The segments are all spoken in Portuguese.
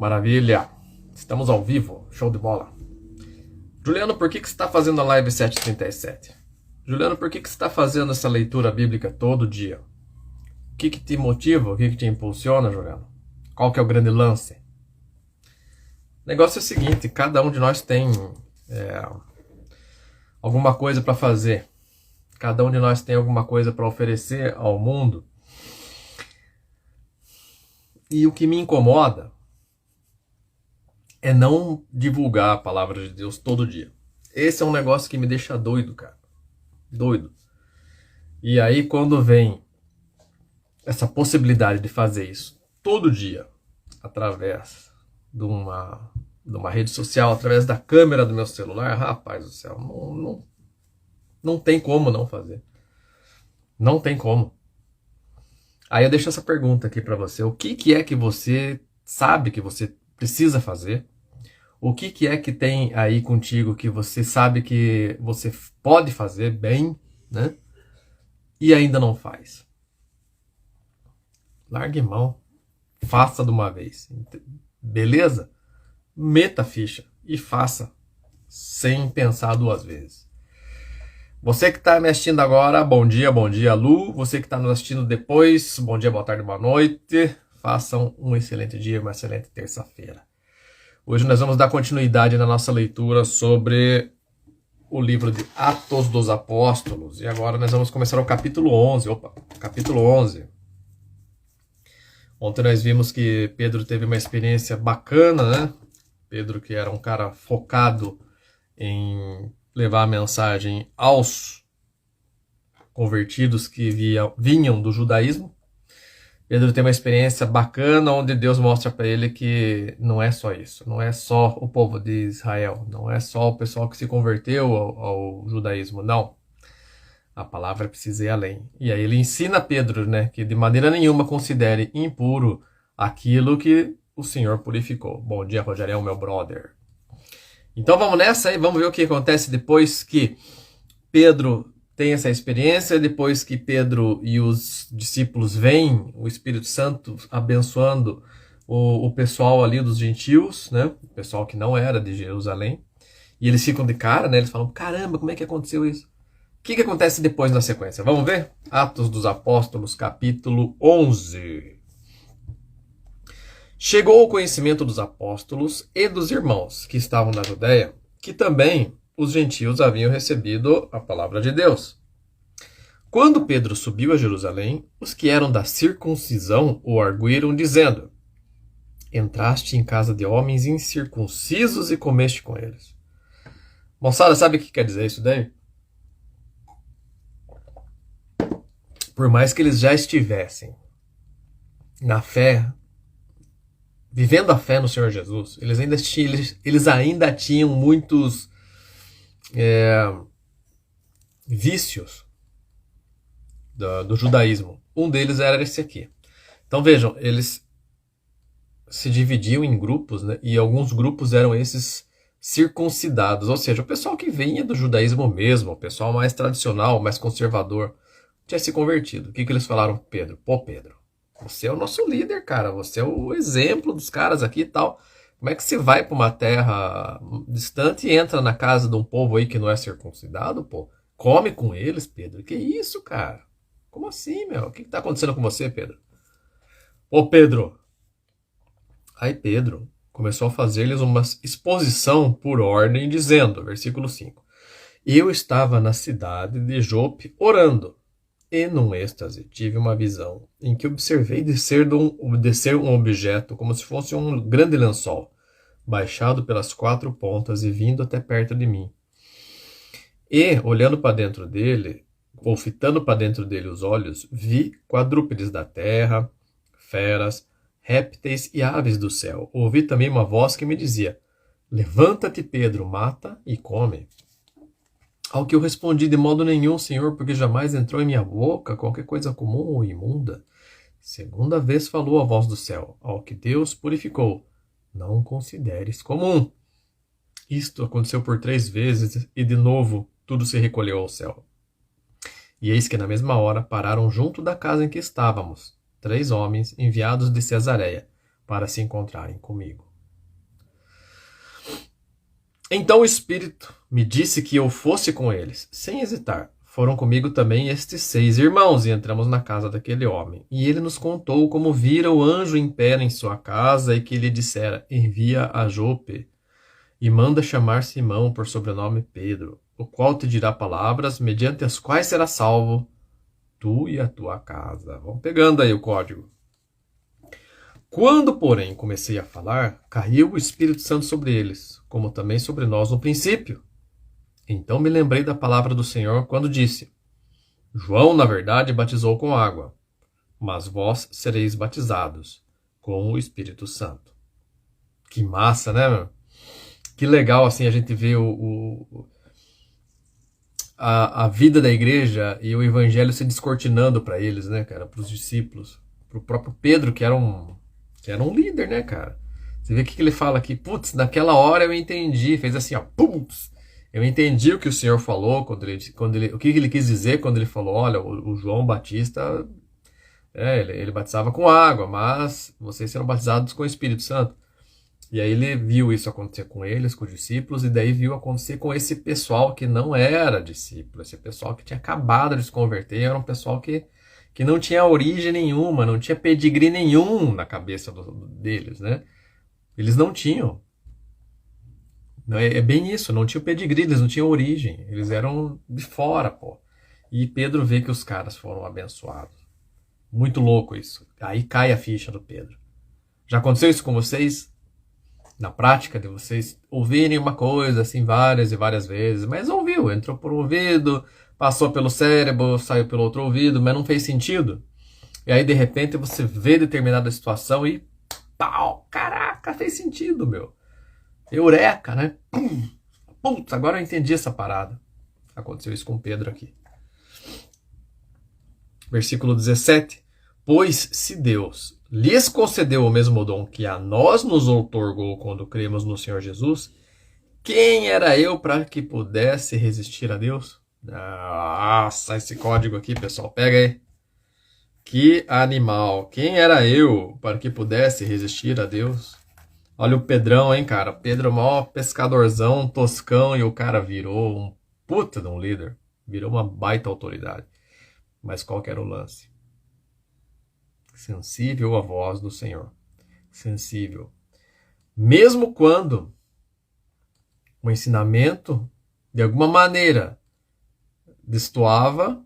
Maravilha! Estamos ao vivo, show de bola. Juliano, por que você está fazendo a live 7h37? Juliano, por que você está fazendo essa leitura bíblica todo dia? O que te motiva? O que te impulsiona, Juliano? Qual que é o grande lance? O negócio é o seguinte, cada um de nós tem alguma coisa para fazer. Cada um de nós tem alguma coisa para oferecer ao mundo. E o que me incomoda é não divulgar a palavra de Deus todo dia. Esse é um negócio que me deixa doido, cara. Doido. E aí quando vem essa possibilidade de fazer isso todo dia, através de uma rede social, através da câmera do meu celular, rapaz do céu, não tem como não fazer. Não tem como. Aí eu deixo essa pergunta aqui pra você. O que é que você sabe que você precisa fazer? O que é que tem aí contigo que você sabe que você pode fazer bem, né? E ainda não faz? Largue mão. Faça de uma vez. Beleza? Meta a ficha e faça sem pensar duas vezes. Você que está me assistindo agora, bom dia, Lu. Você que está nos assistindo depois, bom dia, boa tarde, boa noite. Façam um excelente dia, uma excelente terça-feira. Hoje nós vamos dar continuidade na nossa leitura sobre o livro de Atos dos Apóstolos. E agora nós vamos começar o capítulo 11. Capítulo 11. Ontem nós vimos que Pedro teve uma experiência bacana, né? Pedro, que era um cara focado em levar a mensagem aos convertidos que vinham do judaísmo. Pedro tem uma experiência bacana onde Deus mostra para ele que não é só isso, não é só o povo de Israel, não é só o pessoal que se converteu ao judaísmo, não. A palavra precisa ir além. E aí ele ensina Pedro, né, que de maneira nenhuma considere impuro aquilo que o Senhor purificou. Bom dia, Rogério, meu brother. Então vamos nessa aí, vamos ver o que acontece depois que Pedro tem essa experiência, depois que Pedro e os discípulos veem o Espírito Santo abençoando o pessoal ali dos gentios, né? O pessoal que não era de Jerusalém, e eles ficam de cara, né? Eles falam, caramba, como é que aconteceu isso? O que acontece depois na sequência? Vamos ver? Atos dos Apóstolos, capítulo 11. Chegou o conhecimento dos apóstolos e dos irmãos que estavam na Judéia, que também os gentios haviam recebido a palavra de Deus. Quando Pedro subiu a Jerusalém, os que eram da circuncisão o arguíram, dizendo, entraste em casa de homens incircuncisos e comeste com eles. Moçada, sabe o que quer dizer isso daí? Por mais que eles já estivessem na fé, vivendo a fé no Senhor Jesus, eles ainda tinham muitos vícios do judaísmo. Um deles era esse aqui. Então vejam, eles se dividiam em grupos, né? E alguns grupos eram esses circuncidados, ou seja, o pessoal que vinha do judaísmo mesmo, o pessoal mais tradicional, mais conservador, tinha se convertido. O que eles falaram para Pedro? Pô, Pedro, você é o nosso líder, cara, você é o exemplo dos caras aqui e tal. Como é que você vai para uma terra distante e entra na casa de um povo aí que não é circuncidado, pô? Come com eles, Pedro. Que isso, cara? Como assim, meu? O que está acontecendo com você, Pedro? Ô, Pedro. Aí Pedro começou a fazer-lhes uma exposição por ordem, dizendo, versículo 5, eu estava na cidade de Jope orando, e num êxtase tive uma visão em que observei descer um objeto como se fosse um grande lençol, baixado pelas quatro pontas e vindo até perto de mim. E, olhando para dentro dele, ou fitando para dentro dele os olhos, vi quadrúpedes da terra, feras, répteis e aves do céu. Ouvi também uma voz que me dizia, levanta-te, Pedro, mata e come. Ao que eu respondi, de modo nenhum, Senhor, porque jamais entrou em minha boca qualquer coisa comum ou imunda. Segunda vez falou a voz do céu, ao que Deus purificou, não consideres comum. Isto aconteceu por 3 vezes e de novo tudo se recolheu ao céu. E eis que na mesma hora pararam junto da casa em que estávamos 3 homens enviados de Cesareia para se encontrarem comigo. Então o Espírito me disse que eu fosse com eles, sem hesitar. Foram comigo também estes 6 irmãos, e entramos na casa daquele homem. E ele nos contou como vira o anjo em pé em sua casa, e que lhe dissera: envia a Jope, e manda chamar Simão, por sobrenome Pedro, o qual te dirá palavras, mediante as quais será salvo, tu e a tua casa. Vamos pegando aí o código. Quando, porém, comecei a falar, caiu o Espírito Santo sobre eles, como também sobre nós no princípio. Então me lembrei da palavra do Senhor quando disse: João, na verdade, batizou com água, mas vós sereis batizados com o Espírito Santo. Que massa, né, meu? Que legal, assim, a gente vê a vida da igreja e o evangelho se descortinando para eles, né, cara, para os discípulos, para o próprio Pedro, que era um líder, né, cara. Você vê o que ele fala aqui: putz, naquela hora eu entendi, fez assim, ó, putz, eu entendi o que o Senhor falou, o que ele quis dizer quando ele falou: olha, o João Batista, ele batizava com água, mas vocês serão batizados com o Espírito Santo. E aí ele viu isso acontecer com eles, com os discípulos, e daí viu acontecer com esse pessoal que não era discípulo, esse pessoal que tinha acabado de se converter, era um pessoal que não tinha origem nenhuma, não tinha pedigree nenhum na cabeça deles, né? Eles não tinham. É bem isso, não tinham pedigree, eles não tinham origem, eles eram de fora, pô. E Pedro vê que os caras foram abençoados. Muito louco isso. Aí cai a ficha do Pedro. Já aconteceu isso com vocês? Na prática, de vocês ouvirem uma coisa assim várias e várias vezes, mas ouviu, entrou por um ouvido, passou pelo cérebro, saiu pelo outro ouvido, mas não fez sentido. E aí, de repente, você vê determinada situação e pau, caraca, fez sentido, meu. Eureka, né? Putz, agora eu entendi essa parada. Aconteceu isso com Pedro aqui. Versículo 17. Pois se Deus lhes concedeu o mesmo dom que a nós nos outorgou quando cremos no Senhor Jesus, quem era eu para que pudesse resistir a Deus? Nossa, esse código aqui, pessoal, pega aí. Que animal. Quem era eu para que pudesse resistir a Deus? Olha o Pedrão, hein, cara. Pedro é o maior pescadorzão, toscão, e o cara virou um puta de um líder. Virou uma baita autoridade. Mas qual que era o lance? Sensível à voz do Senhor. Sensível. Mesmo quando o ensinamento, de alguma maneira, destoava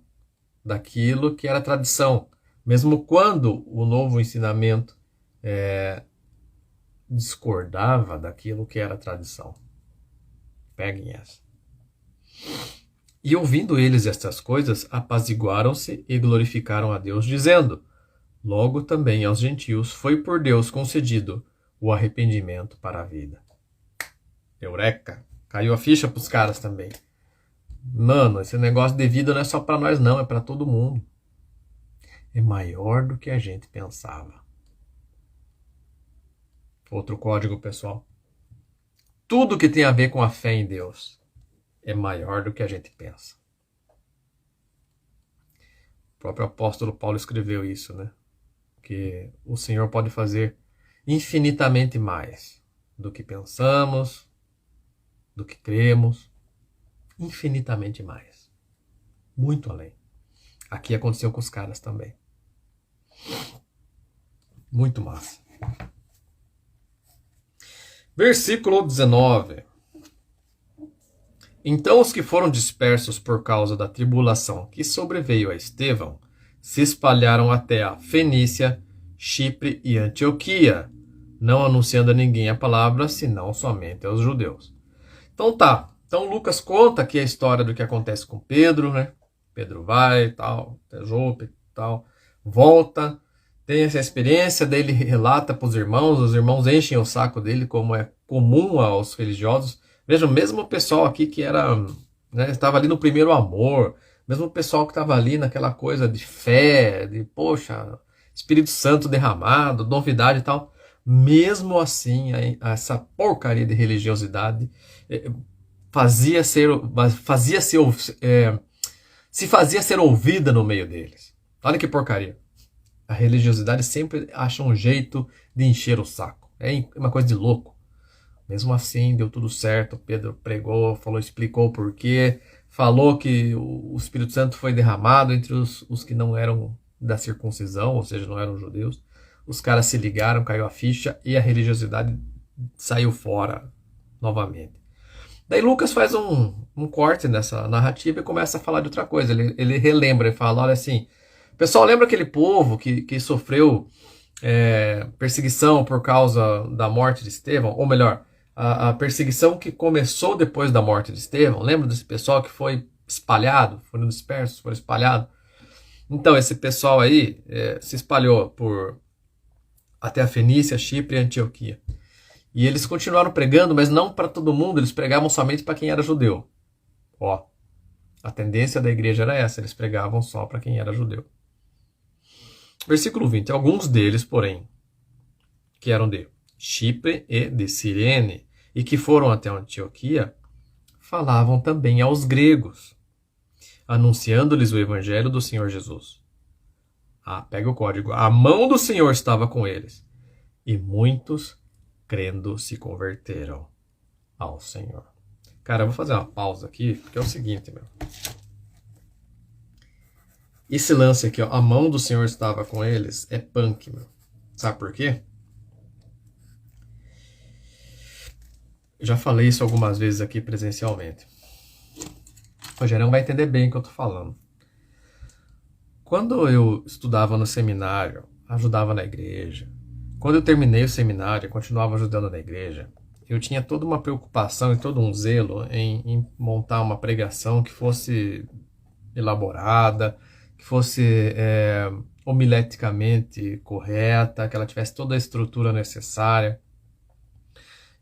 daquilo que era tradição. Mesmo quando o novo ensinamento discordava daquilo que era tradição. Peguem essa. E ouvindo eles estas coisas, apaziguaram-se e glorificaram a Deus, dizendo: logo também aos gentios foi por Deus concedido o arrependimento para a vida. Eureka! Caiu a ficha pros caras também. Mano, esse negócio de vida não é só para nós não, é para todo mundo. É maior do que a gente pensava. Outro código, pessoal. Tudo que tem a ver com a fé em Deus é maior do que a gente pensa. O próprio apóstolo Paulo escreveu isso, né? Que o Senhor pode fazer infinitamente mais do que pensamos, do que cremos. Infinitamente mais. Muito além. Aqui aconteceu com os caras também. Muito massa. Versículo 19. Então os que foram dispersos por causa da tribulação que sobreveio a Estevão se espalharam até a Fenícia, Chipre e Antioquia, não anunciando a ninguém a palavra, senão somente aos judeus. Então tá. Então Lucas conta aqui a história do que acontece com Pedro, né? Pedro vai e tal, até Jope e tal, volta, tem essa experiência, daí ele relata para os irmãos enchem o saco dele, como é comum aos religiosos. Vejam, mesmo o pessoal aqui que era, né, estava ali no primeiro amor, mesmo o pessoal que estava ali naquela coisa de fé, de, poxa, Espírito Santo derramado, novidade e tal, mesmo assim, essa porcaria de religiosidade se fazia ser ouvida no meio deles. Olha que porcaria. A religiosidade sempre acha um jeito de encher o saco. É uma coisa de louco. Mesmo assim, deu tudo certo. Pedro pregou, falou, explicou o porquê, falou que o Espírito Santo foi derramado entre os que não eram da circuncisão, ou seja, não eram judeus. Os caras se ligaram, caiu a ficha e a religiosidade saiu fora novamente. Daí Lucas faz um corte nessa narrativa e começa a falar de outra coisa. Ele relembra, ele fala, olha assim, pessoal, lembra aquele povo que sofreu perseguição por causa da morte de Estevão? Ou melhor, a perseguição que começou depois da morte de Estevão? Lembra desse pessoal que foi espalhado, foram dispersos, foram espalhados? Então, esse pessoal aí se espalhou até a Fenícia, Chipre e Antioquia. E eles continuaram pregando, mas não para todo mundo, eles pregavam somente para quem era judeu. Ó, a tendência da igreja era essa, eles pregavam só para quem era judeu. Versículo 20. Alguns deles, porém, que eram de Chipre e de Cirene, e que foram até Antioquia, falavam também aos gregos, anunciando-lhes o evangelho do Senhor Jesus. Pega o código. A mão do Senhor estava com eles, e muitos, crendo, se converteram ao Senhor. Cara, eu vou fazer uma pausa aqui, porque é o seguinte, meu. Esse lance aqui, ó, a mão do Senhor estava com eles, é punk, meu. Sabe por quê? Eu já falei isso algumas vezes aqui presencialmente. O Rogério vai entender bem o que eu tô falando. Quando eu estudava no seminário, ajudava na igreja. Quando eu terminei o seminário e continuava ajudando na igreja, eu tinha toda uma preocupação e todo um zelo em montar uma pregação que fosse elaborada, que fosse homileticamente correta, que ela tivesse toda a estrutura necessária.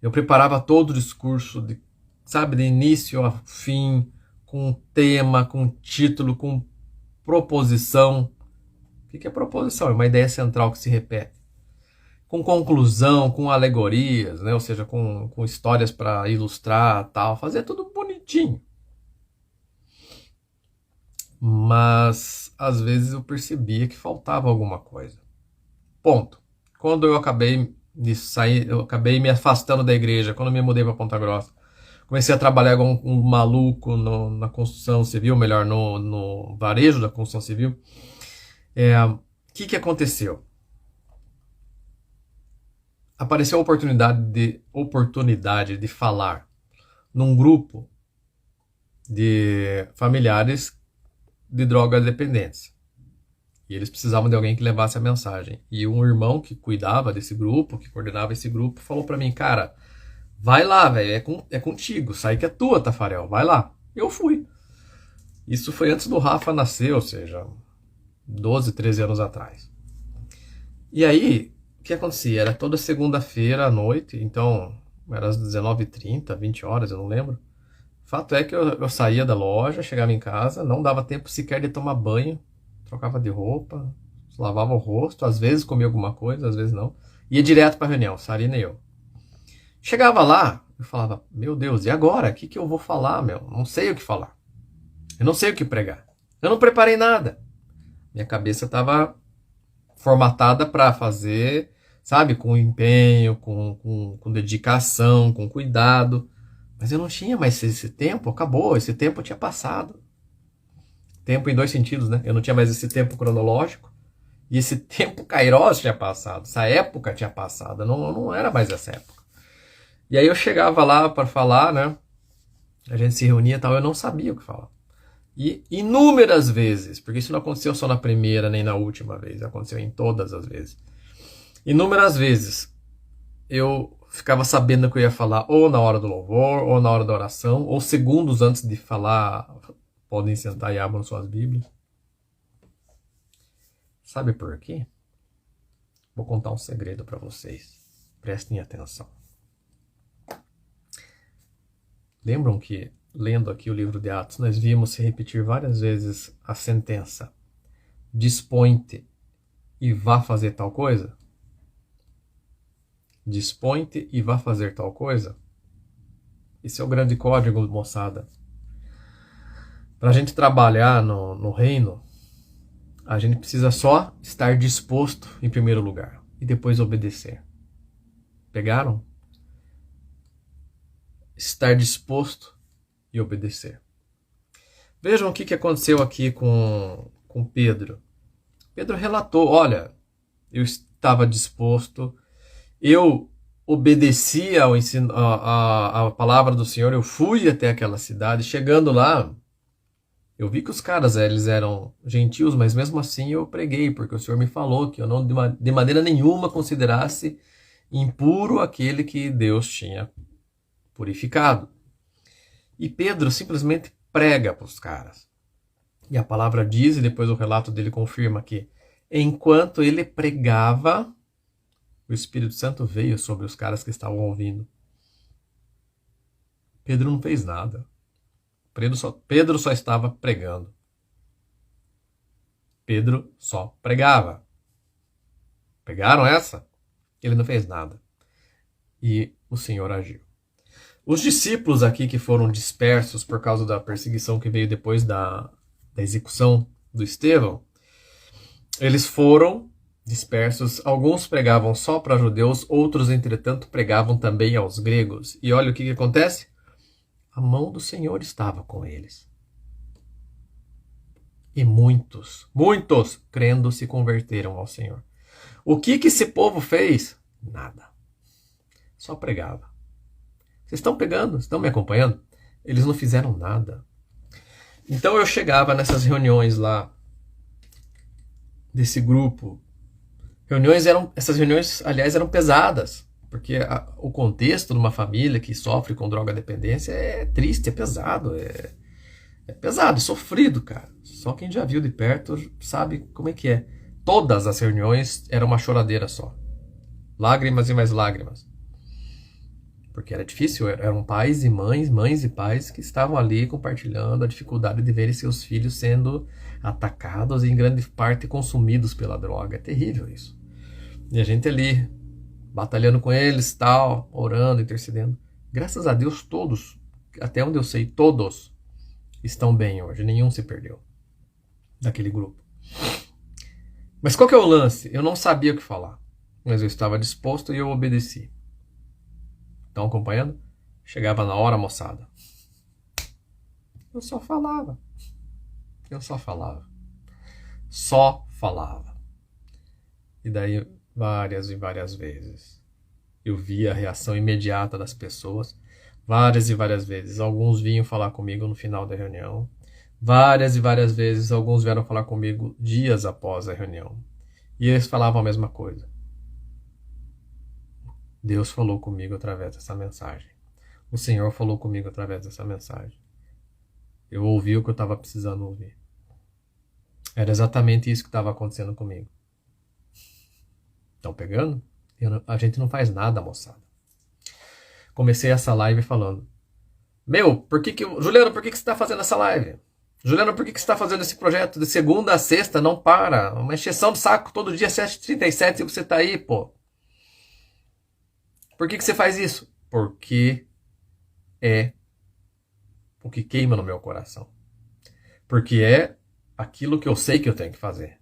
Eu preparava todo o discurso, de início a fim, com tema, com título, com proposição. O que é proposição? É uma ideia central que se repete. Com conclusão, com alegorias, né? Ou seja, com histórias para ilustrar, tal. Fazia tudo bonitinho. Mas, às vezes, eu percebia que faltava alguma coisa. Ponto. Quando eu acabei de sair, eu acabei me afastando da igreja, quando eu me mudei para Ponta Grossa, comecei a trabalhar com um maluco na construção civil, melhor, no varejo da construção civil. O que aconteceu? Apareceu a oportunidade de falar num grupo de familiares de drogas dependentes. E eles precisavam de alguém que levasse a mensagem. E um irmão que cuidava desse grupo, que coordenava esse grupo, falou para mim, cara, vai lá, velho, é contigo, sai que é tua, Tafarel, vai lá. Eu fui. Isso foi antes do Rafa nascer, ou seja, 12, 13 anos atrás. E aí, o que acontecia? Era toda segunda-feira à noite, então era às 19h30, 20 horas, eu não lembro. Fato é que eu saía da loja, chegava em casa, não dava tempo sequer de tomar banho, trocava de roupa, lavava o rosto, às vezes comia alguma coisa, às vezes não. Ia direto para a reunião, Sarina e eu. Chegava lá, eu falava, meu Deus, e agora? O que eu vou falar, meu? Não sei o que falar. Eu não sei o que pregar. Eu não preparei nada. Minha cabeça estava formatada para fazer, sabe, com empenho, com dedicação, com cuidado. Mas eu não tinha mais esse tempo, acabou, esse tempo tinha passado. Tempo em dois sentidos, né? Eu não tinha mais esse tempo cronológico e esse tempo kairos tinha passado, essa época tinha passado, não era mais essa época. E aí eu chegava lá para falar, né? A gente se reunia e tal, eu não sabia o que falar. E inúmeras vezes, porque isso não aconteceu só na primeira nem na última vez, aconteceu em todas as vezes. Inúmeras vezes eu ficava sabendo que eu ia falar ou na hora do louvor, ou na hora da oração, ou segundos antes de falar. Podem sentar e abram suas Bíblias. Sabe por quê? Vou contar um segredo para vocês. Prestem atenção. Lembram que, lendo aqui o livro de Atos, nós vimos se repetir várias vezes a sentença: dispõe-te e vá fazer tal coisa? Dispõe-te e vá fazer tal coisa? Esse é o grande código, moçada. Para a gente trabalhar no reino, a gente precisa só estar disposto em primeiro lugar e depois obedecer. Pegaram? estar disposto e obedecer. Vejam o que aconteceu aqui com Pedro. Pedro relatou, olha, eu estava disposto, eu obedeci ao ensino, a palavra do Senhor, eu fui até aquela cidade, chegando lá, eu vi que os caras eles eram gentios, mas mesmo assim eu preguei, porque o Senhor me falou que eu não de maneira nenhuma considerasse impuro aquele que Deus tinha purificado. E Pedro simplesmente prega para os caras. E a palavra diz, e depois o relato dele confirma que enquanto ele pregava, o Espírito Santo veio sobre os caras que estavam ouvindo. Pedro não fez nada. Pedro só estava pregando. Pedro só pregava. Pegaram essa? Ele não fez nada. E o Senhor agiu. Os discípulos aqui que foram dispersos por causa da perseguição que veio depois da execução do Estevão, eles foram dispersos. Alguns pregavam só para judeus, outros, entretanto, pregavam também aos gregos. E olha o que acontece. A mão do Senhor estava com eles. E muitos, crendo, se converteram ao Senhor. O que esse povo fez? Nada. Só pregava. Vocês estão pegando? Estão me acompanhando? Eles não fizeram nada. Então eu chegava nessas reuniões lá, desse grupo. Essas reuniões, aliás, eram pesadas. Porque o contexto de uma família que sofre com droga-dependência é triste, é pesado. É pesado, é sofrido, cara. Só quem já viu de perto sabe como é que é. Todas as reuniões eram uma choradeira só. Lágrimas e mais lágrimas. Porque era difícil, eram pais e mães e pais que estavam ali compartilhando a dificuldade de verem seus filhos sendo atacados e em grande parte consumidos pela droga. É terrível isso. E a gente ali, batalhando com eles, tal, orando, intercedendo. Graças a Deus, todos, até onde eu sei, todos estão bem hoje. Nenhum se perdeu daquele grupo. Mas qual que é o lance? Eu não sabia o que falar, mas eu estava disposto e eu obedeci. Estão acompanhando? Chegava na hora, moçada. Eu só falava. Só falava. E daí, várias e várias vezes, eu via a reação imediata das pessoas. Várias e várias vezes. Alguns vinham falar comigo no final da reunião. Várias e várias vezes, alguns vieram falar comigo dias após a reunião. E eles falavam a mesma coisa. Deus falou comigo através dessa mensagem. O Senhor falou comigo através dessa mensagem. Eu ouvi o que eu estava precisando ouvir. Era exatamente isso que estava acontecendo comigo. Estão pegando? A gente não faz nada, moçada. Comecei essa live falando: Juliano, por que você está fazendo essa live? Juliano, por que você está fazendo esse projeto de segunda a sexta? Não para. Uma encheção de saco todo dia, 7h37, e você está aí, pô. Por que você faz isso? Porque é o que queima no meu coração. Porque é aquilo que eu sei que eu tenho que fazer.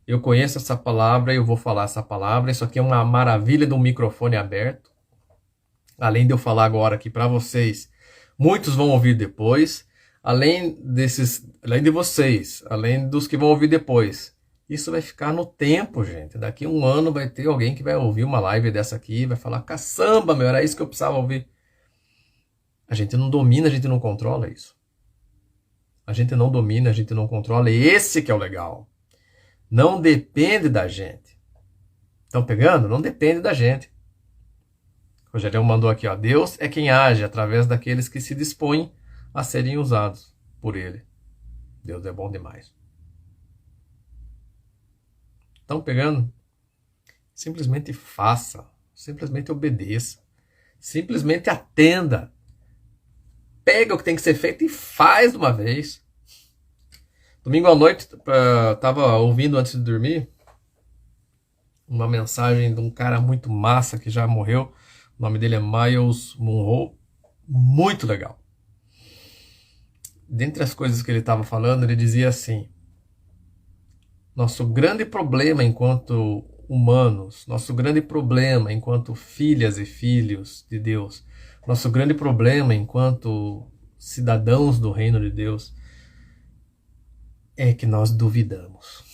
Eu conheço essa palavra, eu vou falar essa palavra. Isso aqui é uma maravilha de um microfone aberto. Além de eu falar agora aqui para vocês, muitos vão ouvir depois. Além de vocês, além dos que vão ouvir depois. Isso vai ficar no tempo, gente. Daqui a um ano vai ter alguém que vai ouvir uma live dessa aqui e vai falar: caçamba, era isso que eu precisava ouvir. A gente não domina, a gente não controla isso. A gente não domina, a gente não controla. E esse que é o legal. Não depende da gente. Estão pegando? Não depende da gente. O Rogério mandou aqui, ó. Deus é quem age através daqueles que se dispõem a serem usados por Ele. Deus é bom demais. Estão pegando? Simplesmente faça. Simplesmente obedeça. Simplesmente atenda. Pega o que tem que ser feito e faz de uma vez. Domingo à noite, estava ouvindo antes de dormir uma mensagem de um cara muito massa que já morreu. O nome dele é Miles Monroe. Muito legal. Dentre as coisas que ele estava falando, ele dizia assim: nosso grande problema enquanto humanos, nosso grande problema enquanto filhas e filhos de Deus, Nosso grande problema enquanto cidadãos do reino de Deus é que nós duvidamos.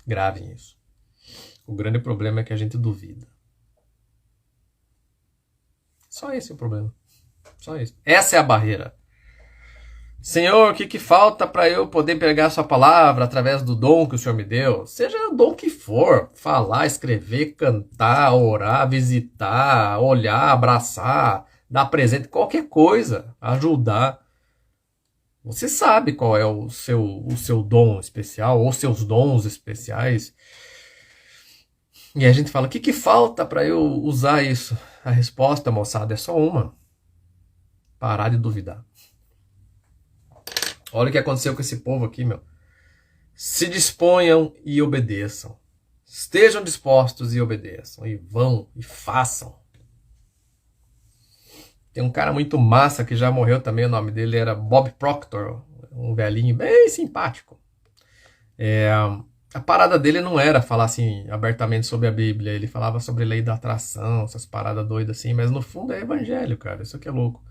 Gravem isso. O grande problema é que a gente duvida. Só esse é o problema. Só isso. Essa é a barreira. Senhor, o que falta para eu poder pegar a sua palavra através do dom que o Senhor me deu? Seja o dom que for. Falar, escrever, cantar, orar, visitar, olhar, abraçar, dar presente, qualquer coisa. Ajudar. Você sabe qual é o seu dom especial, ou seus dons especiais. E a gente fala, o que falta para eu usar isso? A resposta, moçada, é só uma. Parar de duvidar. Olha o que aconteceu com esse povo aqui, meu. Se disponham e obedeçam. Estejam dispostos e obedeçam. E vão e façam. Tem um cara muito massa que já morreu também, o nome dele era Bob Proctor. Um velhinho bem simpático. A parada dele não era falar assim abertamente sobre a Bíblia. Ele falava sobre lei da atração, essas paradas doidas assim. Mas no fundo é evangelho, cara. Isso aqui é louco.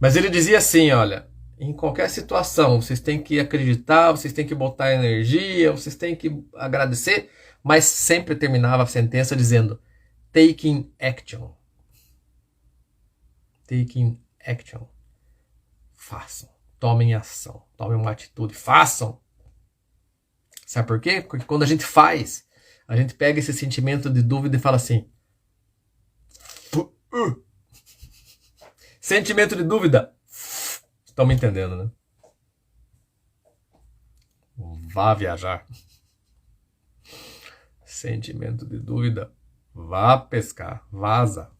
Mas ele dizia assim, olha... Em qualquer situação, vocês têm que acreditar, vocês têm que botar energia, vocês têm que agradecer, mas sempre terminava a sentença dizendo taking action. Taking action. Façam. Tomem ação. Tomem uma atitude. Façam. Sabe por quê? Porque quando a gente faz, a gente pega esse sentimento de dúvida e fala assim. Sentimento de dúvida. Estão me entendendo, né? Vá viajar. Sentimento de dúvida. Vá pescar. Vaza.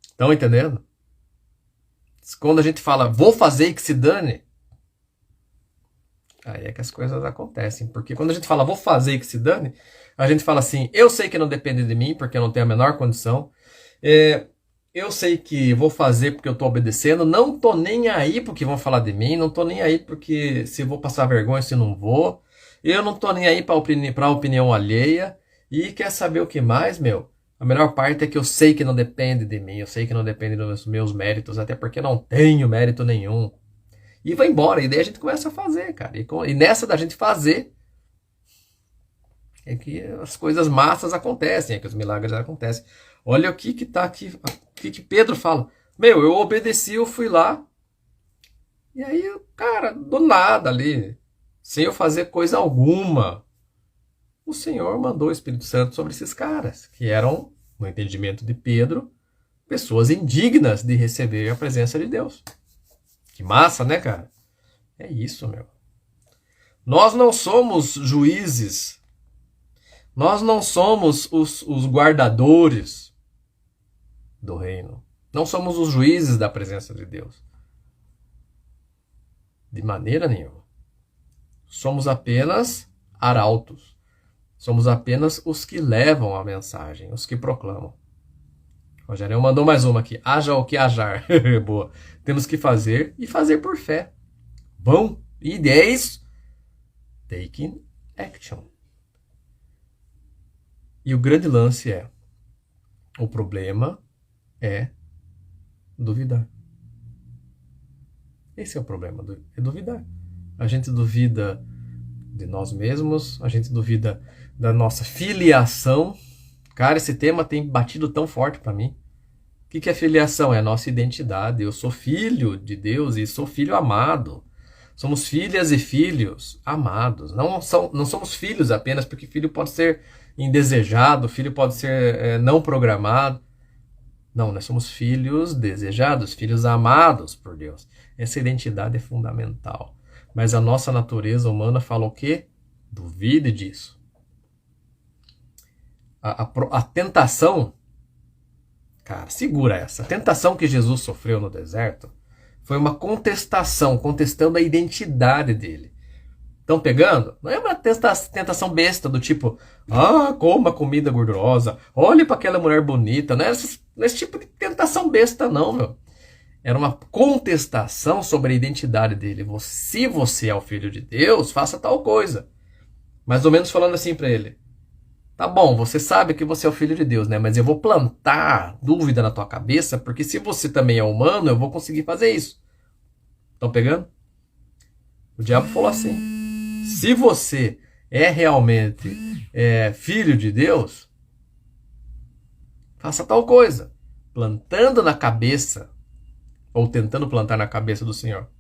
Estão entendendo? Quando a gente fala, vou fazer e que se dane, aí é que as coisas acontecem. Porque quando a gente fala, vou fazer e que se dane, a gente fala assim, eu sei que não depende de mim, porque eu não tenho a menor condição. Eu sei que vou fazer porque eu tô obedecendo, não tô nem aí porque vão falar de mim, não tô nem aí porque se vou passar vergonha, se não vou. Eu não tô nem aí pra opinião alheia. E quer saber o que mais, meu? A melhor parte é que eu sei que não depende de mim, eu sei que não depende dos meus méritos, até porque não tenho mérito nenhum. E vai embora, e daí a gente começa a fazer, cara. E nessa da gente fazer, é que as coisas massas acontecem, é que os milagres acontecem. Olha o que tá aqui, o que Pedro fala. Meu, eu obedeci, eu fui lá. E aí, cara, do nada ali, sem eu fazer coisa alguma, o Senhor mandou o Espírito Santo sobre esses caras, que eram, no entendimento de Pedro, pessoas indignas de receber a presença de Deus. Que massa, né, cara? É isso, meu. Nós não somos juízes. Nós não somos os guardadores do reino. Não somos os juízes da presença de Deus. De maneira nenhuma. Somos apenas arautos. Somos apenas os que levam a mensagem, os que proclamam. Rogério mandou mais uma aqui. Haja o que hajar. Boa. Temos que fazer e fazer por fé. Vão. E 10. Taking action. E o grande lance é, o problema é duvidar. Esse é o problema, é duvidar. A gente duvida de nós mesmos, a gente duvida da nossa filiação. Cara, esse tema tem batido tão forte para mim. O que é filiação? É a nossa identidade. Eu sou filho de Deus e sou filho amado. Somos filhas e filhos amados. Não somos filhos apenas, porque filho pode ser indesejado, filho pode ser não programado. Não, nós somos filhos desejados, filhos amados por Deus. Essa identidade é fundamental. Mas a nossa natureza humana fala o quê? Duvide disso. A tentação, cara, segura essa. A tentação que Jesus sofreu no deserto foi uma contestação, contestando a identidade dele. Estão pegando? Não é uma tentação besta do tipo, coma comida gordurosa, olhe para aquela mulher bonita. Não é esse tipo de tentação besta não, meu. Era uma contestação sobre a identidade dele. Se você é o filho de Deus, faça tal coisa. Mais ou menos falando assim para ele. Tá bom, você sabe que você é o filho de Deus, né? Mas eu vou plantar dúvida na tua cabeça, porque se você também é humano, eu vou conseguir fazer isso. Estão pegando? O diabo falou assim: se você é realmente filho de Deus, faça tal coisa. Plantando na cabeça, ou tentando plantar na cabeça do Senhor.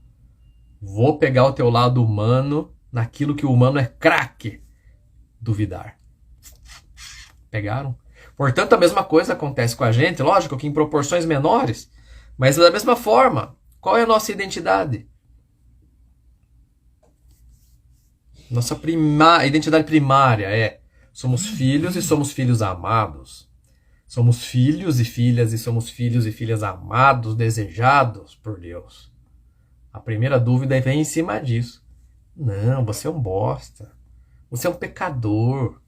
Vou pegar o teu lado humano naquilo que o humano é craque. Duvidar. Pegaram? Portanto, a mesma coisa acontece com a gente, lógico que em proporções menores, mas da mesma forma. Qual é a nossa identidade? Nossa identidade primária é: somos filhos e somos filhos amados. Somos filhos e filhas e somos filhos e filhas amados, desejados por Deus. A primeira dúvida vem em cima disso. Não, você é um bosta. Você é um pecador.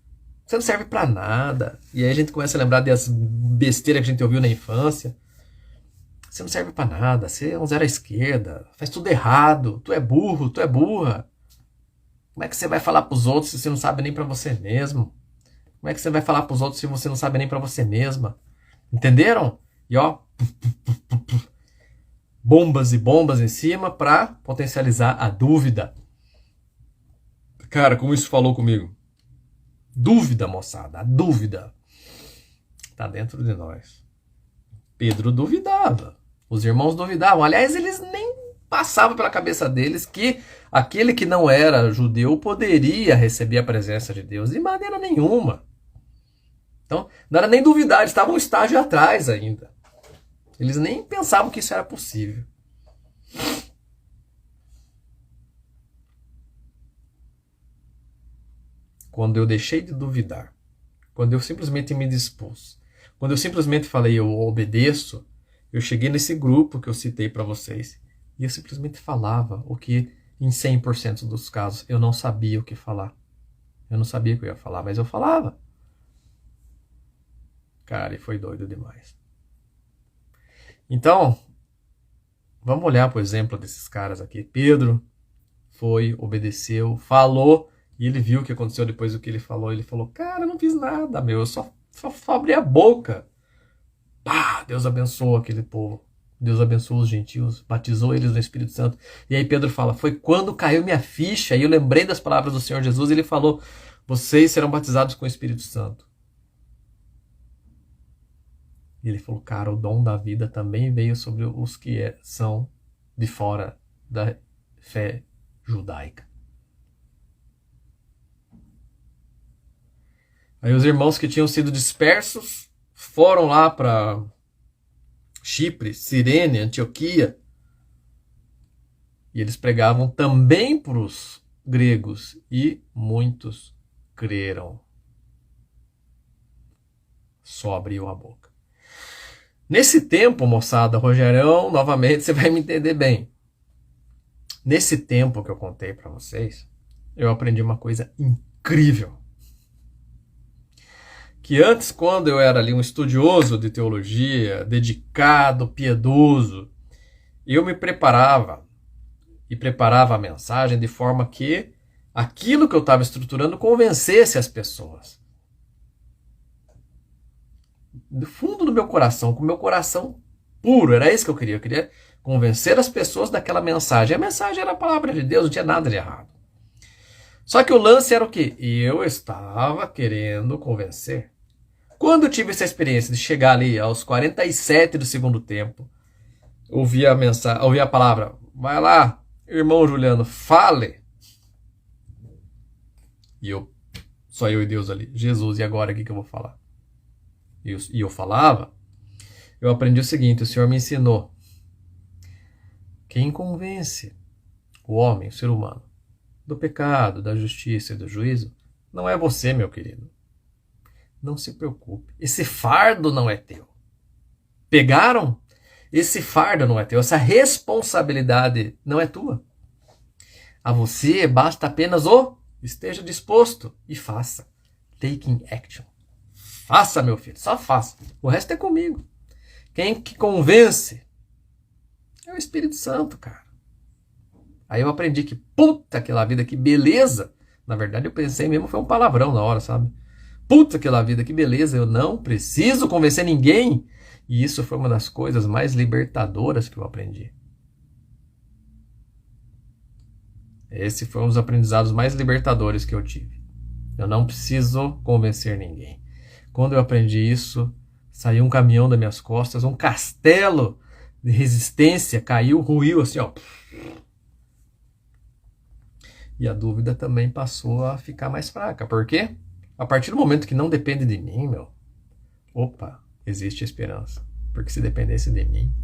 Você não serve pra nada. E aí a gente começa a lembrar das besteiras que a gente ouviu na infância. Você não serve pra nada. Você é um zero à esquerda. Faz tudo errado. Tu é burro, tu é burra. Como é que você vai falar pros outros se você não sabe nem pra você mesmo? Como é que você vai falar pros outros se você não sabe nem pra você mesma? Entenderam? E ó, bombas e bombas em cima pra potencializar a dúvida. Cara, como isso falou comigo? Dúvida, moçada, a dúvida tá dentro de nós. Pedro duvidava. Os irmãos duvidavam. Aliás, eles nem passavam pela cabeça deles que aquele que não era judeu poderia receber a presença de Deus de maneira nenhuma. Então, não era nem duvidar, eles estavam um estágio atrás ainda. Eles nem pensavam que isso era possível. Quando eu deixei de duvidar, quando eu simplesmente me dispus, quando eu simplesmente falei eu obedeço, eu cheguei nesse grupo que eu citei para vocês e eu simplesmente falava o que em 100% dos casos eu não sabia o que falar. Eu não sabia o que eu ia falar, mas eu falava. Cara, e foi doido demais. Então, vamos olhar, por exemplo, desses caras aqui. Pedro foi, obedeceu, falou, e ele viu o que aconteceu depois do que ele falou. Ele falou, cara, eu não fiz nada, meu, eu só abri a boca. Pá, Deus abençoa aquele povo. Deus abençoou os gentios, batizou eles no Espírito Santo. E aí Pedro fala, foi quando caiu minha ficha, e eu lembrei das palavras do Senhor Jesus, e ele falou, vocês serão batizados com o Espírito Santo. E ele falou, cara, o dom da vida também veio sobre os que são de fora da fé judaica. Aí os irmãos que tinham sido dispersos foram lá para Chipre, Cirene, Antioquia. E eles pregavam também para os gregos e muitos creram. Só abriu a boca. Nesse tempo, moçada, Rogerão, novamente você vai me entender bem. Nesse tempo que eu contei para vocês, eu aprendi uma coisa incrível. Que antes, quando eu era ali um estudioso de teologia, dedicado, piedoso, eu me preparava e preparava a mensagem de forma que aquilo que eu estava estruturando convencesse as pessoas. Do fundo do meu coração, com o meu coração puro, era isso que eu queria convencer as pessoas daquela mensagem. A mensagem era a palavra de Deus, não tinha nada de errado. Só que o lance era o quê? Eu estava querendo convencer. Quando eu tive essa experiência de chegar ali aos 47 do segundo tempo, ouvi a mensagem, ouvi a palavra, vai lá, irmão Juliano, fale. E só eu e Deus ali, Jesus, e agora o que eu vou falar? E eu falava, eu aprendi o seguinte, o Senhor me ensinou. Quem convence o homem, o ser humano, do pecado, da justiça e do juízo, não é você, meu querido. Não se preocupe. Esse fardo não é teu. Pegaram? Esse fardo não é teu. Essa responsabilidade não é tua. A você basta apenas esteja disposto e faça. Taking action. Faça, meu filho. Só faça. O resto é comigo. Quem que convence é o Espírito Santo, cara. Aí eu aprendi que, puta aquela vida, que beleza. Na verdade eu pensei mesmo, foi um palavrão na hora, sabe? puta que lá vida, que beleza, eu não preciso convencer ninguém. E isso foi uma das coisas mais libertadoras que eu aprendi. Esse foi um dos aprendizados mais libertadores que eu tive. Eu não preciso convencer ninguém. Quando eu aprendi isso, saiu um caminhão das minhas costas, um castelo de resistência caiu, ruiu assim, ó. E a dúvida também passou a ficar mais fraca. Por quê? A partir do momento que não depende de mim, opa, existe esperança. Porque se dependesse de mim...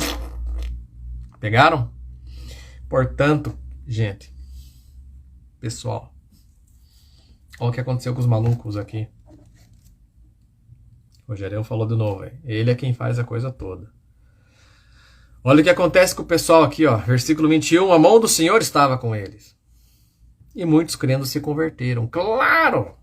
Pegaram? Portanto, gente, pessoal, olha o que aconteceu com os malucos aqui. O Rogério falou de novo, hein? Ele é quem faz a coisa toda. Olha o que acontece com o pessoal aqui, ó. Versículo 21, a mão do Senhor estava com eles. E muitos crendo se converteram. Claro!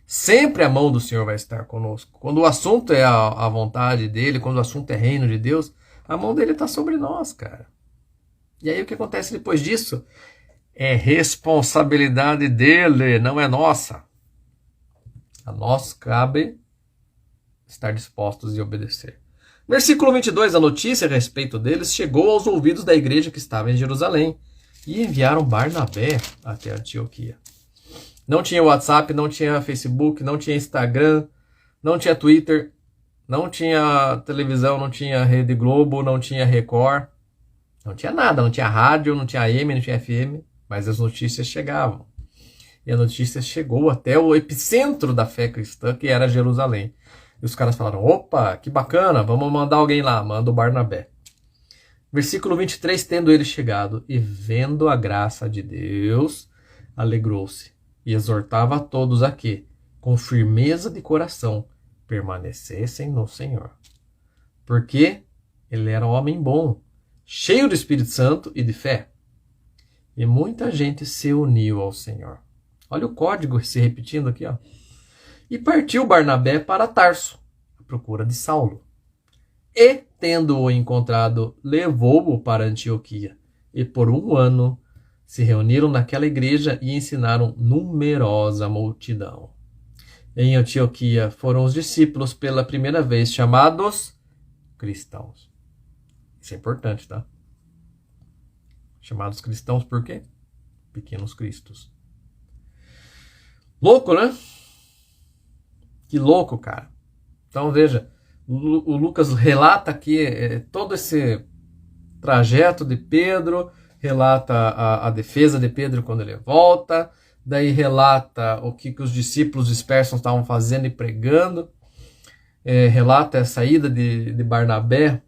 Sempre a mão do Senhor vai estar conosco. Quando o assunto é a vontade dele, quando o assunto é reino de Deus, a mão dele está sobre nós, cara. E aí o que acontece depois disso? É responsabilidade dele, não é nossa. A nós cabe estar dispostos e obedecer. Versículo 22, a notícia a respeito deles chegou aos ouvidos da igreja que estava em Jerusalém e enviaram Barnabé até Antioquia. Não tinha WhatsApp, não tinha Facebook, não tinha Instagram, não tinha Twitter, não tinha televisão, não tinha Rede Globo, não tinha Record, não tinha nada, não tinha rádio, não tinha AM, não tinha FM, mas as notícias chegavam. E a notícia chegou até o epicentro da fé cristã, que era Jerusalém. E os caras falaram, opa, que bacana, vamos mandar alguém lá, manda o Barnabé. Versículo 23, tendo ele chegado e vendo a graça de Deus, alegrou-se e exortava a todos a que, com firmeza de coração, permanecessem no Senhor. Porque ele era um homem bom, cheio do Espírito Santo e de fé. E muita gente se uniu ao Senhor. Olha o código se repetindo aqui, ó. E partiu Barnabé para Tarso, à procura de Saulo. E, tendo-o encontrado, levou-o para Antioquia. E por 1 ano se reuniram naquela igreja e ensinaram numerosa multidão. Em Antioquia foram os discípulos pela primeira vez chamados cristãos. Isso é importante, tá? Chamados cristãos por quê? Pequenos cristos. Louco, né? Que louco, cara. Então, veja, o Lucas relata aqui todo esse trajeto de Pedro, relata a defesa de Pedro quando ele volta, daí relata o que os discípulos dispersos estavam fazendo e pregando, relata a saída de Barnabé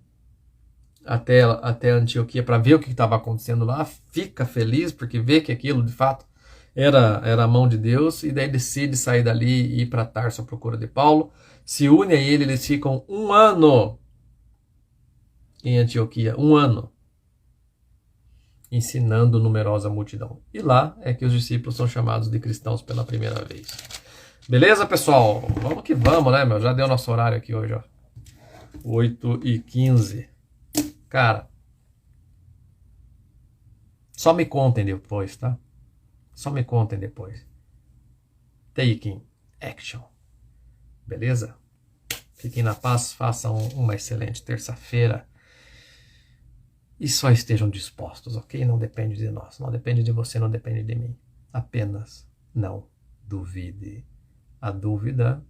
até Antioquia para ver o que estava acontecendo lá, fica feliz porque vê que aquilo de fato era a mão de Deus, e daí decide sair dali e ir para Tarso à procura de Paulo, se une a ele, eles ficam 1 ano em Antioquia, 1 ano, ensinando numerosa multidão. E lá é que os discípulos são chamados de cristãos pela primeira vez. Beleza, pessoal? Vamos que vamos, né, meu? Já deu nosso horário aqui hoje, ó. 8h15. Cara, só me contem depois, tá? Só me contem depois. Taking action. Beleza? Fiquem na paz, façam uma excelente terça-feira. E só estejam dispostos, ok? Não depende de nós, não depende de você, não depende de mim. Apenas não duvide. A dúvida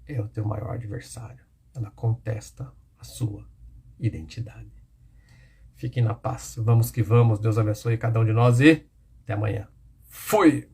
é o teu maior adversário. Ela contesta a sua identidade. Fiquem na paz. Vamos que vamos. Deus abençoe cada um de nós e até amanhã. Fui!